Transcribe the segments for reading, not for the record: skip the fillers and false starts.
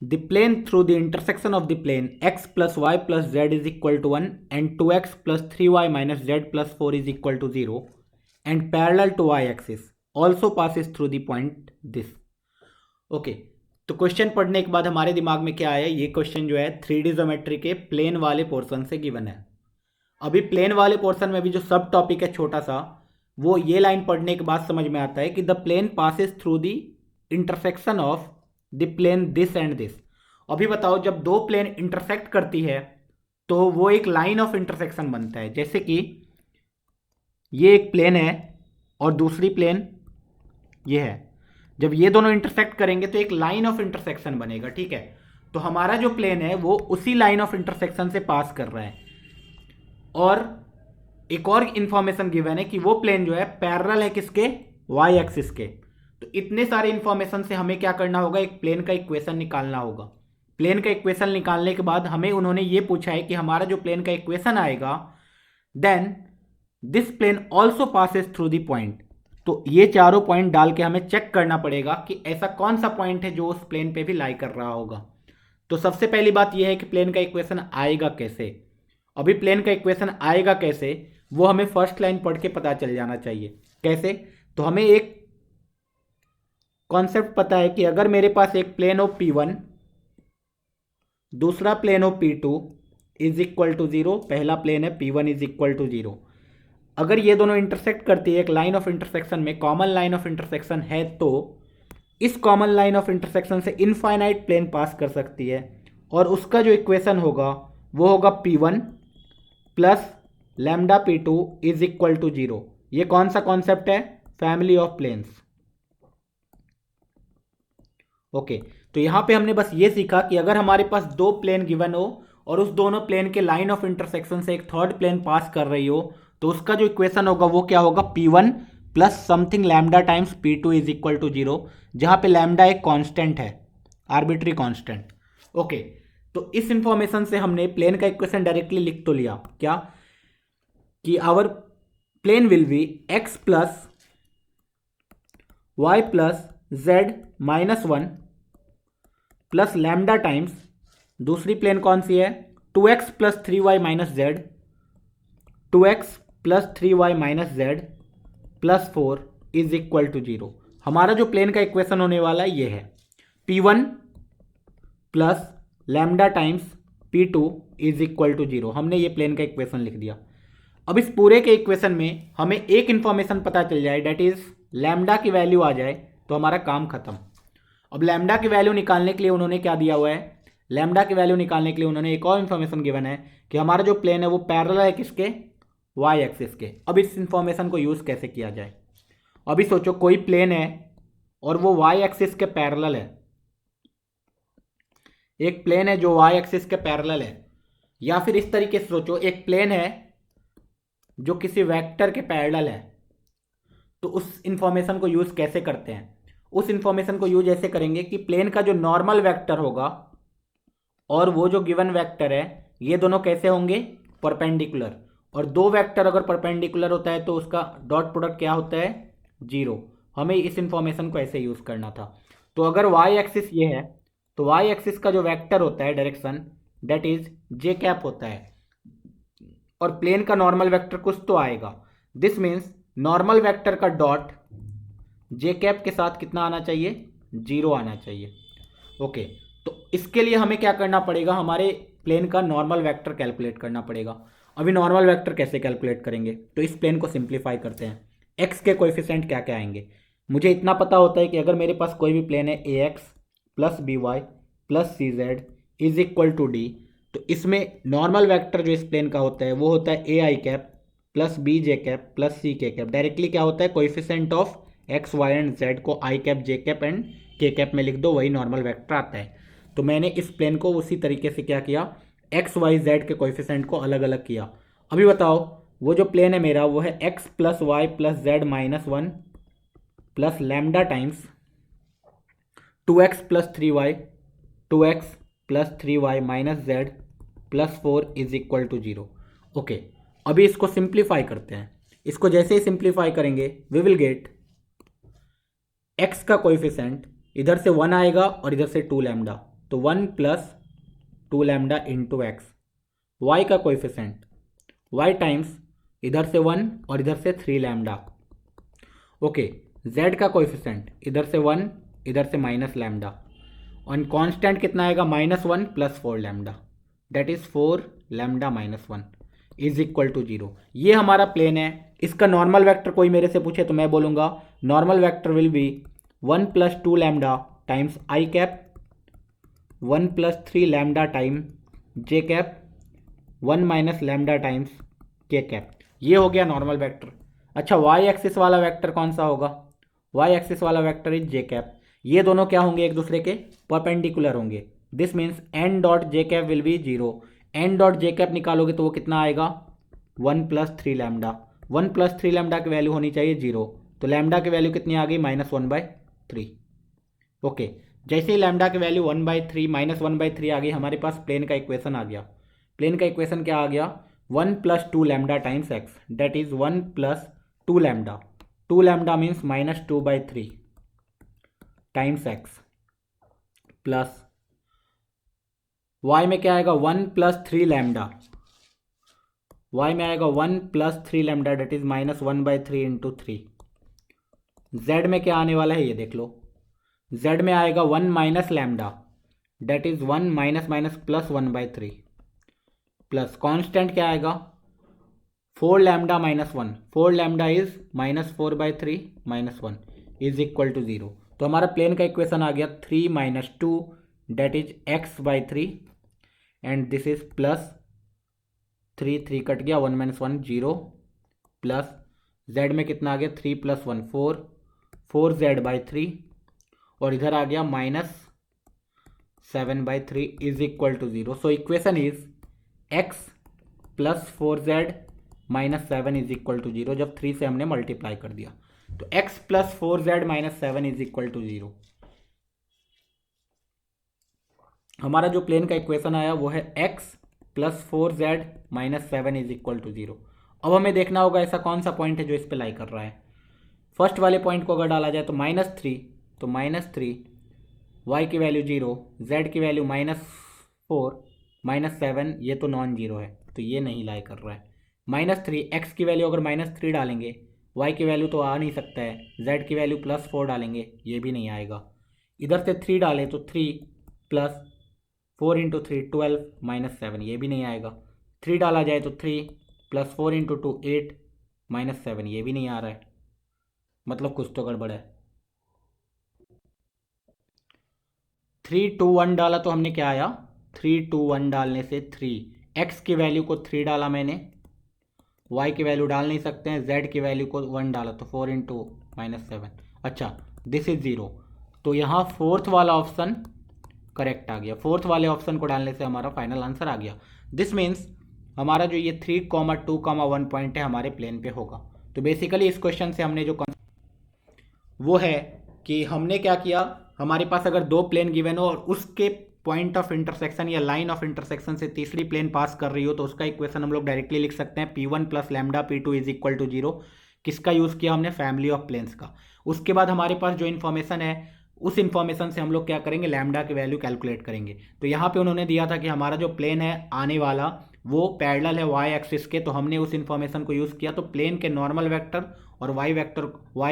The plane through the intersection of the plane x plus Y plus Z is equal to 1 and 2x plus 3y minus Z plus 4 is equal to 0 and parallel to y axis also passes through the point this. Okay, तो question पढ़ने के बाद हमारे दिमाग में क्या आया, ये क्वेश्चन जो है 3D ज्योमेट्री के प्लेन वाले पोर्शन से गिवन है। अभी प्लेन वाले पोर्शन में भी जो सब टॉपिक है छोटा सा, वो ये लाइन पढ़ने के बाद समझ में आता है कि the plane passes through the intersection of the plane this and this. अभी बताओ, जब दो प्लेन इंटरसेक्ट करती है तो वो एक लाइन ऑफ इंटरसेक्शन बनता है। जैसे कि ये एक प्लेन है और दूसरी प्लेन ये है, जब ये दोनों इंटरसेक्ट करेंगे तो एक लाइन ऑफ इंटरसेक्शन बनेगा, ठीक है। तो हमारा जो प्लेन है वो उसी लाइन ऑफ इंटरसेक्शन से पास कर रहा है। और एक और इंफॉर्मेशन गिवन है कि वो प्लेन जो है पैरेलल है किसके, वाई एक्सिस के। तो इतने सारे इंफॉर्मेशन से हमें क्या करना होगा, एक प्लेन का इक्वेशन निकालना होगा। प्लेन का इक्वेशन निकालने के बाद हमें उन्होंने ये पूछा है कि हमारा जो प्लेन का इक्वेशन आएगा, then this plane also passes through the point. तो ये चारों पॉइंट डाल के हमें चेक करना पड़ेगा कि ऐसा कौन सा पॉइंट है जो उस प्लेन पे भी लाई कर रहा होगा। तो सबसे पहली बात यह है कि प्लेन का इक्वेशन आएगा कैसे। अभी प्लेन का इक्वेशन आएगा कैसे वो हमें फर्स्ट लाइन पढ़ के पता चल जाना चाहिए। कैसे, तो हमें एक कॉन्सेप्ट पता है कि अगर मेरे पास एक प्लेन ऑफ P1 दूसरा plane of P2 is equal to 0, पहला प्लेन है P1 इज इक्वल टू 0, अगर ये दोनों इंटरसेक्ट करती है एक लाइन ऑफ इंटरसेक्शन में, कॉमन लाइन ऑफ इंटरसेक्शन है, तो इस कॉमन लाइन ऑफ इंटरसेक्शन से इनफाइनाइट प्लेन पास कर सकती है और उसका जो इक्वेशन होगा वो होगा P1 plus lambda P2 is equal to 0। ये कौन सा कॉन्सेप्ट है, फैमिली ऑफ प्लेन्स। ओके, तो यहां पे हमने बस ये सीखा कि अगर हमारे पास दो प्लेन गिवन हो और उस दोनों प्लेन के लाइन ऑफ इंटरसेक्शन से एक थर्ड प्लेन पास कर रही हो, तो उसका जो इक्वेशन होगा वो क्या होगा, P1 plus something lambda times P2 is equal to 0, जहां पे लैम्डा एक कांस्टेंट है, आर्बिट्री कांस्टेंट। ओके, तो इस इंफॉर्मेशन से हमने प्लेन का इक्वेशन डायरेक्टली लिख तो लिया, क्या कि our plane will be x plus Y plus Z minus 1 plus lambda times, दूसरी प्लेन कौन सी है, 2x plus 3y minus Z, 2x plus 3y minus Z plus 4 is equal to 0। हमारा जो प्लेन का इक्वेशन होने वाला है ये है P1 plus lambda times P2 is equal to 0। हमने ये प्लेन का इक्वेशन लिख दिया। अब इस पूरे के इक्वेशन में हमें एक इंफॉर्मेशन पता चल जाए, डेट इज लैम्डा की वैल्यू आ जाए तो हमारा काम खत्म। अब लैम्डा की वैल्यू निकालने के लिए उन्होंने क्या दिया हुआ है, लैम्डा की वैल्यू निकालने के लिए उन्होंने एक और इन्फॉर्मेशन गिवन है कि हमारा जो प्लेन है वो पैरेलल है किसके, वाई एक्सिस के। अब इस इन्फॉर्मेशन को यूज़ कैसे किया जाए। अभी सोचो कोई प्लेन है और वो वाई एक्सिस के पैरेलल है, एक प्लेन है जो वाई एक्सिस के पैरेलल है, या फिर इस तरीके से सोचो एक प्लेन है जो किसी वेक्टर के पैरेलल है। तो उस इंफॉर्मेशन को यूज़ कैसे करते हैं, उस इंफॉर्मेशन को यूज ऐसे करेंगे कि प्लेन का जो नॉर्मल वेक्टर होगा और वो जो गिवन वेक्टर है ये दोनों कैसे होंगे, परपेंडिकुलर। और दो वेक्टर अगर परपेंडिकुलर होता है तो उसका डॉट प्रोडक्ट क्या होता है, 0। हमें इस इंफॉर्मेशन को ऐसे यूज़ करना था। तो अगर वाई एक्सिस ये है तो वाई एक्सिस का जो वेक्टर होता है direction, that is J cap होता है, और प्लेन का नॉर्मल वेक्टर कुछ तो आएगा। दिस मीन्स नॉर्मल वेक्टर का डॉट जे कैप के साथ कितना आना चाहिए, 0 आना चाहिए। ओके, तो इसके लिए हमें क्या करना पड़ेगा, हमारे प्लेन का नॉर्मल वेक्टर कैलकुलेट करना पड़ेगा। अभी नॉर्मल वेक्टर कैसे कैलकुलेट करेंगे, तो इस प्लेन को सिंप्लीफाई करते हैं। एक्स के कोएफिशिएंट क्या क्या आएंगे, मुझे इतना पता होता है कि अगर मेरे पास कोई भी प्लेन है ax plus B Y plus C Z is equal to D, तो इसमें नॉर्मल वेक्टर जो इस प्लेन का होता है वो होता है A I cap plus B J cap plus C K cap. Directly क्या होता है, coefficient of X Y and Z को I cap J cap and K cap में लिख दो, वही नॉर्मल वेक्टर आता है। तो मैंने इस प्लेन को उसी तरीके से क्या किया, एक्स वाई जेड के कोएफिशिएंट को अलग अलग किया। अभी बताओ वो जो प्लेन है मेरा वो है X plus Y plus Z minus 1 plus lambda times 2x plus 3y 2x plus 3y minus Z plus 4 is equal to 0। Okay, अभी इसको सिंप्लीफाई करते हैं। इसको जैसे ही सिंप्लीफाई करेंगे वी विल गेट x का कोएफिशिएंट इधर से 1 आएगा और इधर से 2 लैम्डा, तो 1 plus 2 lambda into X. Y का कोएफिशिएंट वाई टाइम्स इधर से 1 और इधर से 3 लैम्डा। ओके, जेड का कोएफिशिएंट इधर से 1 इधर से माइनस लैम्डा, और कांस्टेंट कितना आएगा -1 plus 4 lambda, that is 4 lambda -1 is equal to 0। ये हमारा प्लेन है। इसका नॉर्मल वेक्टर कोई मेरे से पूछे तो मैं बोलूँगा normal vector will be 1 plus 2 lambda times I cap, 1 plus 3 lambda time J cap, 1 minus lambda times K cap. ये हो गया नॉर्मल वेक्टर। अच्छा, वाई एक्सिस वाला वेक्टर कौन सा होगा? वाई एक्सिस वाला वेक्टर इज जे कैप। ये दोनों क्या होंगे? एक दूसरे के परपेंडिकुलर होंगे। This means N dot J cap will be 0। N dot J cap निकालोगे तो वो कितना आएगा? 1 प्लस 3 लैम्डा। 1 प्लस 3 लैम्डा की वैल्यू होनी चाहिए 0, तो लैम्डा की वैल्यू कितनी आ गई? -1/3। ओके, जैसे ही लैम्डा की वैल्यू 1/3 -1/3 आ गई, हमारे पास प्लेन का इक्वेशन आ गया। प्लेन का इक्वेशन क्या आ गया? 1 plus 2 lambda times X, that is 1 plus 2 lambda. 2 lambda means -2/3 times X, plus Y में क्या आएगा? 1 प्लस 3 लैम्डा। वाई में आएगा 1 plus 3 lambda, that is -1/3 into 3। Z में क्या आने वाला है ये देख लो। जेड में आएगा 1 minus lambda, that is 1 minus minus plus 1/3, plus constant क्या आएगा? 4 lambda -1। 4 lambda is -4/3 -1 is equal to 0। तो हमारा प्लेन का इक्वेशन आ गया 3 minus 2, that is x/3, and this is plus 3 cut गया, 1 - 1 0, प्लस z में कितना आ गया? 3 + 1 4, 4z/3, और इधर आ गया -7/3 is equal to 0। So equation is x + 4z - 7 is equal to 0। जब 3 से हमने मल्टीप्लाई कर दिया तो x + 4z - 7 is equal to 0। हमारा जो प्लेन का इक्वेशन आया वो है x + 4z - 7 is equal to 0। अब हमें देखना होगा ऐसा कौन सा पॉइंट है जो इस पे लाई कर रहा है। फर्स्ट वाले पॉइंट को अगर डाला जाए तो -3, तो -3, y की वैल्यू 0, z की वैल्यू -4, -7, ये तो नॉन जीरो है तो ये नहीं लाई कर रहा है। -3, x की वैल्यू अगर -3 डालेंगे, y की वैल्यू तो आ नहीं सकता है, z की वैल्यू +4 डालेंगे, ये भी नहीं आएगा। इधर से 3 डालें तो 3 + 4 × 3 12 -7, ये भी नहीं आएगा। 3 डाला जाए तो 3 + 4 × 2 8 -7, ये भी नहीं आ रहा है। मतलब कुछ तो गड़बड़ है। 3 2 1 डाला तो हमने क्या आया? 3 2 1 डालने से 3, x की वैल्यू को 3 डाला मैंने, y की वैल्यू डाल नहीं सकते हैं, z की वैल्यू को 1 डाला तो 4 × -7। अच्छा, दिस इज 0, तो यहाँ फोर्थ वाला ऑप्शन करेक्ट आ गया। फोर्थ वाले ऑप्शन को डालने से हमारा फाइनल आंसर आ गया। दिस मीन्स हमारा जो ये 3, 2, 1 पॉइंट है हमारे प्लेन पे होगा। तो बेसिकली इस क्वेश्चन से हमने जो वो है कि हमने क्या किया, हमारे पास अगर 2 प्लेन गिवन हो और उसके पॉइंट ऑफ इंटरसेक्शन या लाइन ऑफ इंटरसेक्शन से तीसरी प्लेन पास कर रही हो तो उसका इक्वेशन हम लोग डायरेक्टली लिख सकते हैं P1 + lambda P2 is equal to 0। किसका यूज़ किया हमने? फैमिली ऑफ प्लेन्स का। उसके बाद हमारे पास जो इन्फॉर्मेशन है उस इन्फॉर्मेशन से हम लोग क्या करेंगे? लैम्डा की वैल्यू कैलकुलेट करेंगे। तो यहाँ पे उन्होंने दिया था कि हमारा जो प्लेन है आने वाला वो पैरेलल है वाई एक्सिस के, तो हमने उस इन्फॉर्मेशन को यूज़ किया। तो प्लेन के नॉर्मल वेक्टर और वाई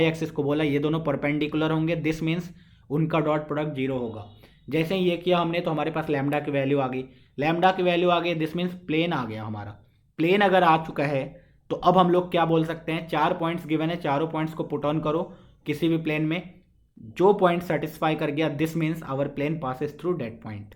एक्सिस को बोला ये दोनों परपेंडिकुलर होंगे। दिस मीन्स उनका डॉट प्रोडक्ट 0 होगा। जैसे ही ये किया हमने तो हमारे पास लैम्डा की वैल्यू आ गई। लैम्डा की वैल्यू आ गई, दिस मीन्स प्लेन आ गया हमारा। प्लेन अगर आ चुका है तो अब हम लोग क्या बोल सकते हैं? 4 पॉइंट्स गिवन है, चारों पॉइंट्स को पुट ऑन करो किसी भी प्लेन में, जो पॉइंट सेटिस्फाई कर गया, this means our plane passes through that point.